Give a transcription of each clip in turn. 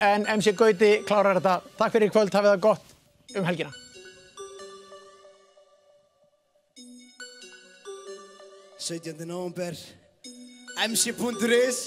En MC Gauti klárar þetta. Takk fyrir í kvöld, hafið það gott helgina. Nóvember, MC.is.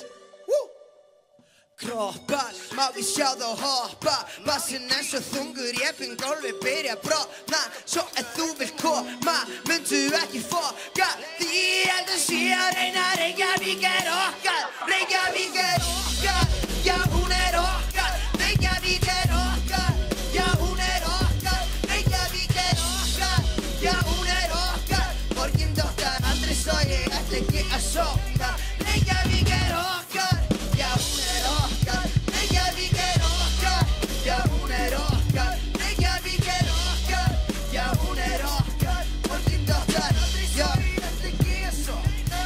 Kroppar, má við sjá þá hoppa. Bassinn svo þungur, ég finn gólfið byrja að brotna. Svo þú vilt koma, myndu ekki foka. Því ég held að sé að reyna. Reykjavík okkar, Reykjavík okkar. Já, hún okkar, Reykjavík okkar. Já, hún okkar, Reykjavík okkar. Já, hún okkar. Borgin dottar aldrei svo ég ætla ekki að soka. Reykjavík okkar. Já, hún okkar. Reykjavík okkar. Já, hún okkar. Reykjavík okkar. Já, hún okkar. Borgin dottar aldrei svo ég ætla ekki að soka.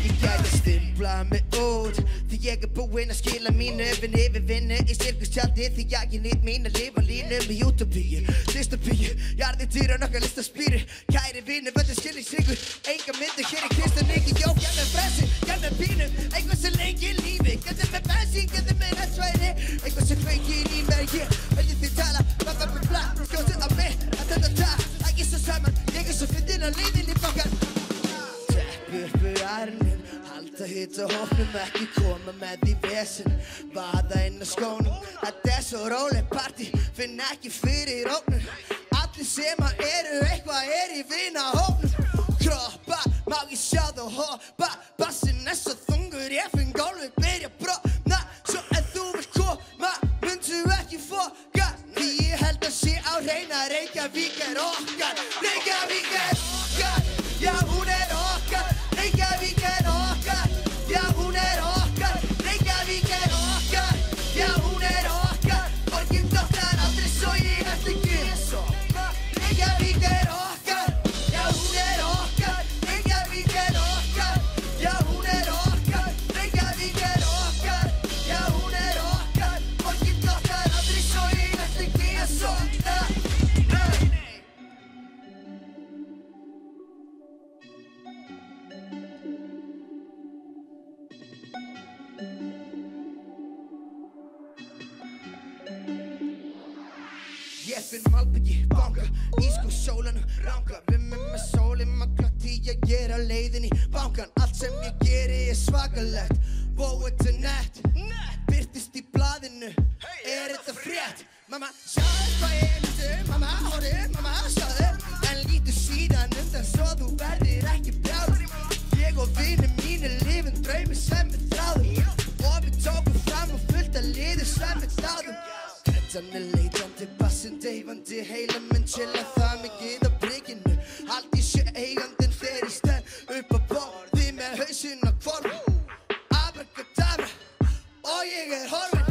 Ég gæti stimplað mig út. Því ég búinn að skila mínu yfir vinnu í sirkustjaldi. Því ég nýtt mín að lifa línu með utopíu, dystopíu. Jarðir dýra nokkar listaspýru. Kæri vinnu, völdu skil í sigur. Enga myndu hér í kristan ekki. Jó, gæt með frelsi, gæt með pínu. Eitthvað sem lengi lífi. Gæt með bensín, gæt með nættsvæði. Eitthvað sem kveikir í mér, ég veldi því tala. Bla, skjótið á mig að þetta það. Ekki svo saman, ég svo fyndin á leiðinni bakkar. Teppi uppu arnum. Halda hitt á hópnum, ekki koma með í vesen. Vaða inn á skónum, þetta svo róleg partí. Finn ekki fyrir ógnum. Allir sem eru eitthvað í vinahópnum. Kroppa, má ég sjá þá hoppa. Bassinn svo þungur, ég finn gólfið byrja að brotna. Svo þú vilt koma, myndu ekki foka. Því ég held að sé á hreina. Reykjavík okkar, Reykjavík okkar. Já, hún okkar, Reykjavík okkar. Já, hún okkar, Reykjavík okkar. Já, hún okkar. Borgin dottar aldrei svo ég ætla ekki að sofa. Reykjavík okkar. Já, hún okkar. Reykjavík okkar. Já, hún okkar. Reykjavík okkar. Já, hún okkar. Borgin dottar aldrei svo ég ætla ekki að sofa. Ég finn malbyggi, banka, ísku sólanum, ranka. Við með sólinn makla því ég á leiðinni bankan. Allt sem ég geri svakalegt. Wow, it's a net, birtist í blaðinu. Þetta frétt? Mamma, sjáðu hvað ég myndi. Mamma, horfi, mamma, sjáðu. En lítu síðan undan svo þú verðir ekki brjáður. Ég og vinir mínir lifum draumi sem við þráðum. Og við tókum fram og fullt að liði sem við þáðum. Þetta leitandi, bassinn deyfandi, heila minn chilla það mikið á prikinu. Allt í sé eigandinn þegar ég stend upp á borði með hausinn á hvolfi. Abracadabra, og ég horfinn.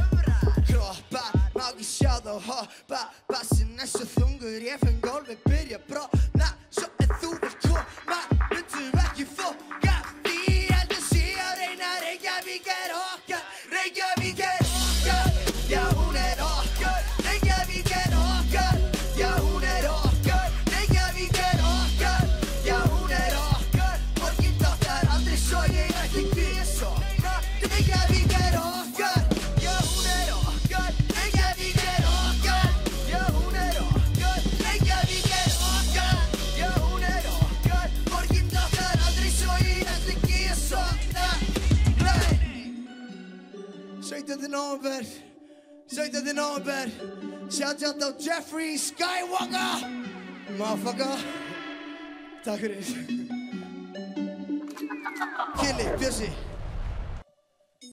Kroppar, má ég sjá þá hoppa. Bassinn svo þungur, ég finn gólfið byrja að brotna. Svo þú vilt koma, myndu ekki foka. Því ég held að sé á hreina. Reykjavík okkar, Reykjavík okkar. Já, hún okkar. Reykjavík okkar. Já, hún okkar. Reykjavík okkar. Já, hún okkar. Borgin dottar aldrei svo ég ætla ekki að sofa. Reykjavík okkar. Já, hún okkar. Reykjavík okkar. Já, hún okkar. Reykjavík okkar. Já, hún okkar. Borgin dottar aldrei svo ég ætla ekki að sofa. 17. nóvember. 17. nóvember. Shout out á Jeffrey Skywalker. Motherfucker. Takk fyrir. Killi, Bjössi.